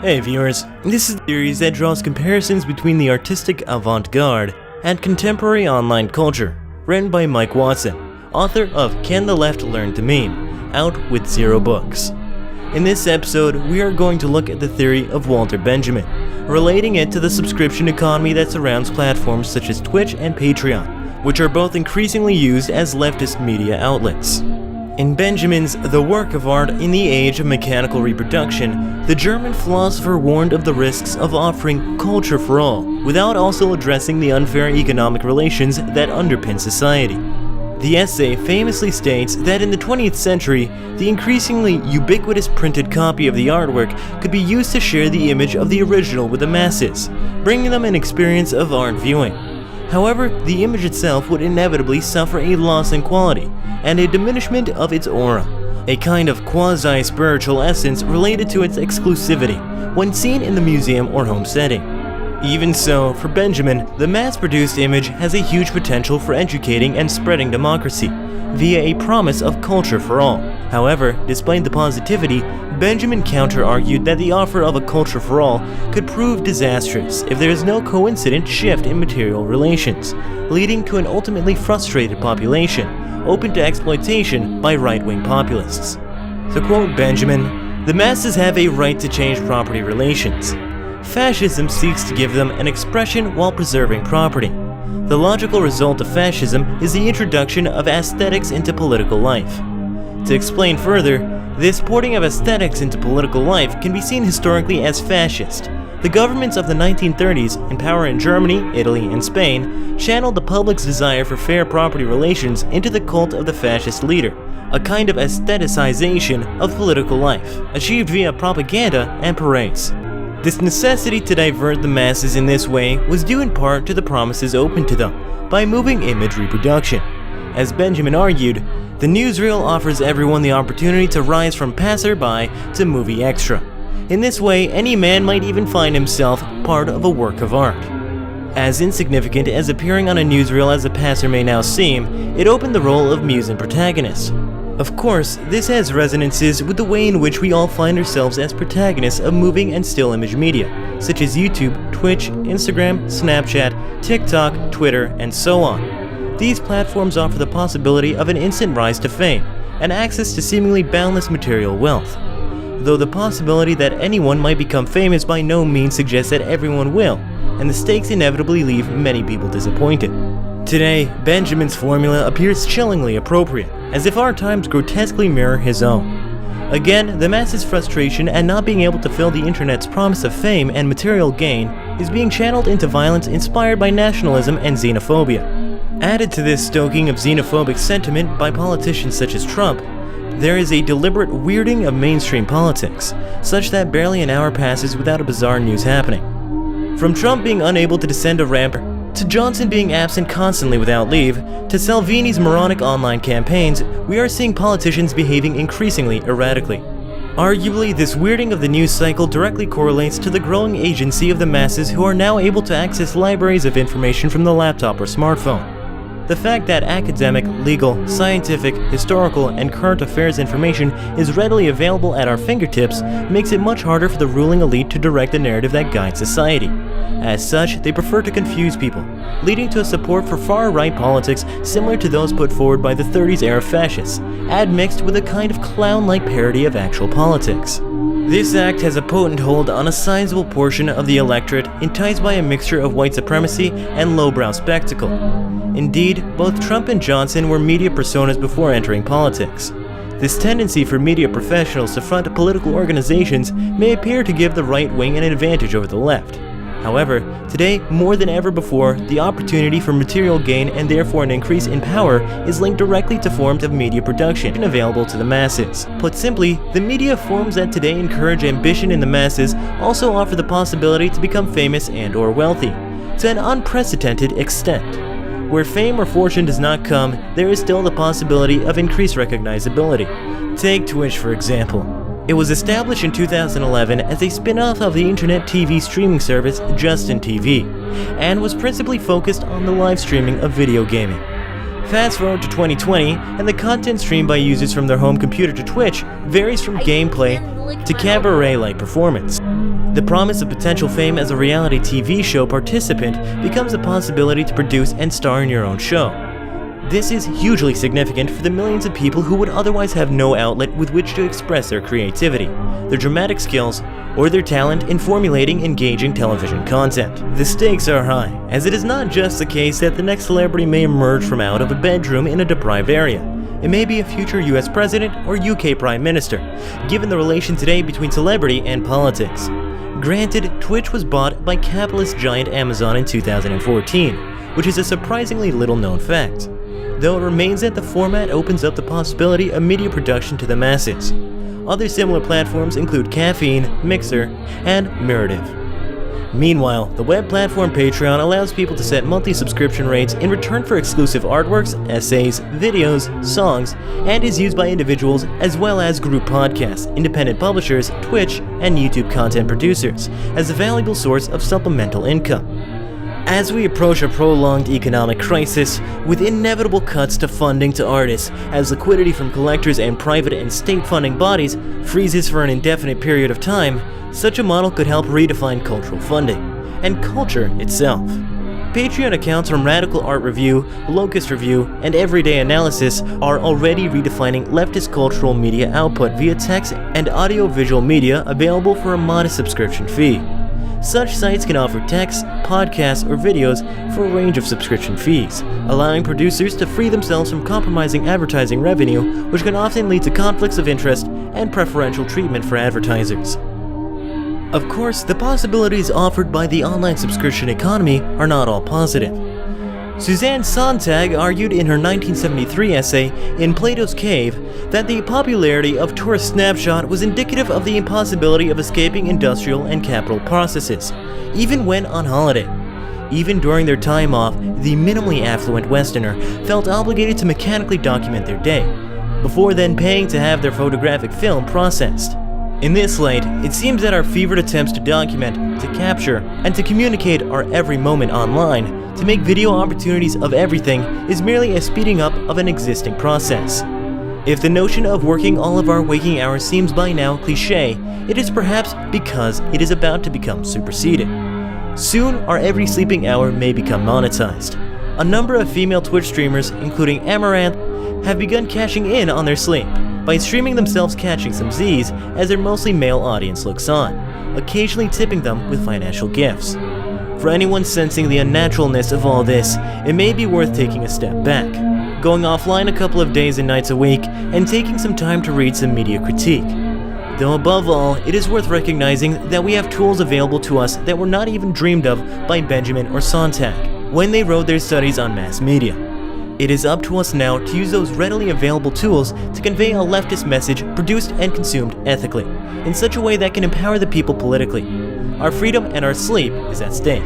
Hey viewers, this is a series that draws comparisons between the artistic avant garde and contemporary online culture, written by Mike Watson, author of Can the Left Learn to Meme, out with 0 books. In this episode, we are going to look at the theory of Walter Benjamin, relating it to the subscription economy that surrounds platforms such as Twitch and Patreon, which are both increasingly used as leftist media outlets. In Benjamin's The Work of Art in the Age of Mechanical Reproduction, the German philosopher warned of the risks of offering culture for all, without also addressing the unfair economic relations that underpin society. The essay famously states that in the 20th century, the increasingly ubiquitous printed copy of the artwork could be used to share the image of the original with the masses, bringing them an experience of art viewing. However, the image itself would inevitably suffer a loss in quality and a diminishment of its aura, a kind of quasi-spiritual essence related to its exclusivity when seen in the museum or home setting. Even so, for Benjamin, the mass-produced image has a huge potential for educating and spreading democracy via a promise of culture for all. However, despite the positivity, Benjamin counter-argued that the offer of a culture for all could prove disastrous if there is no coincident shift in material relations, leading to an ultimately frustrated population, open to exploitation by right-wing populists. To quote Benjamin, "The masses have a right to change property relations. Fascism seeks to give them an expression while preserving property. The logical result of fascism is the introduction of aesthetics into political life." To explain further, this porting of aesthetics into political life can be seen historically as fascist. The governments of the 1930s, in power in Germany, Italy, and Spain, channeled the public's desire for fair property relations into the cult of the fascist leader, a kind of aestheticization of political life, achieved via propaganda and parades. This necessity to divert the masses in this way was due in part to the promises open to them by moving image reproduction. As Benjamin argued, the newsreel offers everyone the opportunity to rise from passerby to movie extra. In this way, any man might even find himself part of a work of art. As insignificant as appearing on a newsreel as a passer may now seem, it opened the role of muse and protagonist. Of course, this has resonances with the way in which we all find ourselves as protagonists of moving and still image media, such as YouTube, Twitch, Instagram, Snapchat, TikTok, Twitter, and so on. These platforms offer the possibility of an instant rise to fame and access to seemingly boundless material wealth. Though the possibility that anyone might become famous by no means suggests that everyone will, and the stakes inevitably leave many people disappointed. Today, Benjamin's formula appears chillingly appropriate, as if our times grotesquely mirror his own. Again, the masses' frustration at not being able to fill the internet's promise of fame and material gain is being channeled into violence inspired by nationalism and xenophobia. Added to this stoking of xenophobic sentiment by politicians such as Trump, there is a deliberate weirding of mainstream politics, such that barely an hour passes without a bizarre news happening. From Trump being unable to descend a ramp, to Johnson being absent constantly without leave, to Salvini's moronic online campaigns, we are seeing politicians behaving increasingly erratically. Arguably, this weirding of the news cycle directly correlates to the growing agency of the masses who are now able to access libraries of information from the laptop or smartphone. The fact that academic, legal, scientific, historical, and current affairs information is readily available at our fingertips makes it much harder for the ruling elite to direct the narrative that guides society. As such, they prefer to confuse people, leading to a support for far-right politics similar to those put forward by the 30s-era fascists, admixed with a kind of clown-like parody of actual politics. This act has a potent hold on a sizable portion of the electorate enticed by a mixture of white supremacy and lowbrow spectacle. Indeed, both Trump and Johnson were media personas before entering politics. This tendency for media professionals to front political organizations may appear to give the right wing an advantage over the left. However, today, more than ever before, the opportunity for material gain and therefore an increase in power is linked directly to forms of media production available to the masses. Put simply, the media forms that today encourage ambition in the masses also offer the possibility to become famous and/or wealthy, to an unprecedented extent. Where fame or fortune does not come, there is still the possibility of increased recognizability. Take Twitch, for example. It was established in 2011 as a spin-off of the internet TV streaming service Justin TV, and was principally focused on the live streaming of video gaming. Fast forward to 2020, and the content streamed by users from their home computer to Twitch varies from gameplay to cabaret-like performance. The promise of potential fame as a reality TV show participant becomes a possibility to produce and star in your own show. This is hugely significant for the millions of people who would otherwise have no outlet with which to express their creativity, their dramatic skills, or their talent in formulating engaging television content. The stakes are high, as it is not just the case that the next celebrity may emerge from out of a bedroom in a deprived area. It may be a future US president or UK Prime Minister, given the relation today between celebrity and politics. Granted, Twitch was bought by capitalist giant Amazon in 2014, which is a surprisingly little-known fact, though it remains that the format opens up the possibility of media production to the masses. Other similar platforms include Caffeine, Mixer, and Merative. Meanwhile, the web platform Patreon allows people to set monthly subscription rates in return for exclusive artworks, essays, videos, songs, and is used by individuals as well as group podcasts, independent publishers, Twitch, and YouTube content producers as a valuable source of supplemental income. As we approach a prolonged economic crisis, with inevitable cuts to funding to artists, as liquidity from collectors and private and state funding bodies freezes for an indefinite period of time, such a model could help redefine cultural funding, and culture itself. Patreon accounts from Radical Art Review, Locust Review, and Everyday Analysis are already redefining leftist cultural media output via text and audio-visual media available for a modest subscription fee. Such sites can offer text, podcasts, or videos for a range of subscription fees, allowing producers to free themselves from compromising advertising revenue, which can often lead to conflicts of interest and preferential treatment for advertisers. Of course, the possibilities offered by the online subscription economy are not all positive. Suzanne Sontag argued in her 1973 essay In Plato's Cave that the popularity of Tourist Snapshot was indicative of the impossibility of escaping industrial and capital processes, even when on holiday. Even during their time off, the minimally affluent Westerner felt obligated to mechanically document their day, before then paying to have their photographic film processed. In this light, it seems that our fevered attempts to document, to capture, and to communicate our every moment online, to make video opportunities of everything, is merely a speeding up of an existing process. If the notion of working all of our waking hours seems by now cliché, it is perhaps because it is about to become superseded. Soon, our every sleeping hour may become monetized. A number of female Twitch streamers, including Amaranth, have begun cashing in on their sleep by streaming themselves catching some Z's as their mostly male audience looks on, occasionally tipping them with financial gifts. For anyone sensing the unnaturalness of all this, it may be worth taking a step back, going offline a couple of days and nights a week, and taking some time to read some media critique. Though above all, it is worth recognizing that we have tools available to us that were not even dreamed of by Benjamin or Sontag when they wrote their studies on mass media. It is up to us now to use those readily available tools to convey a leftist message produced and consumed ethically, in such a way that can empower the people politically. Our freedom and our sleep is at stake.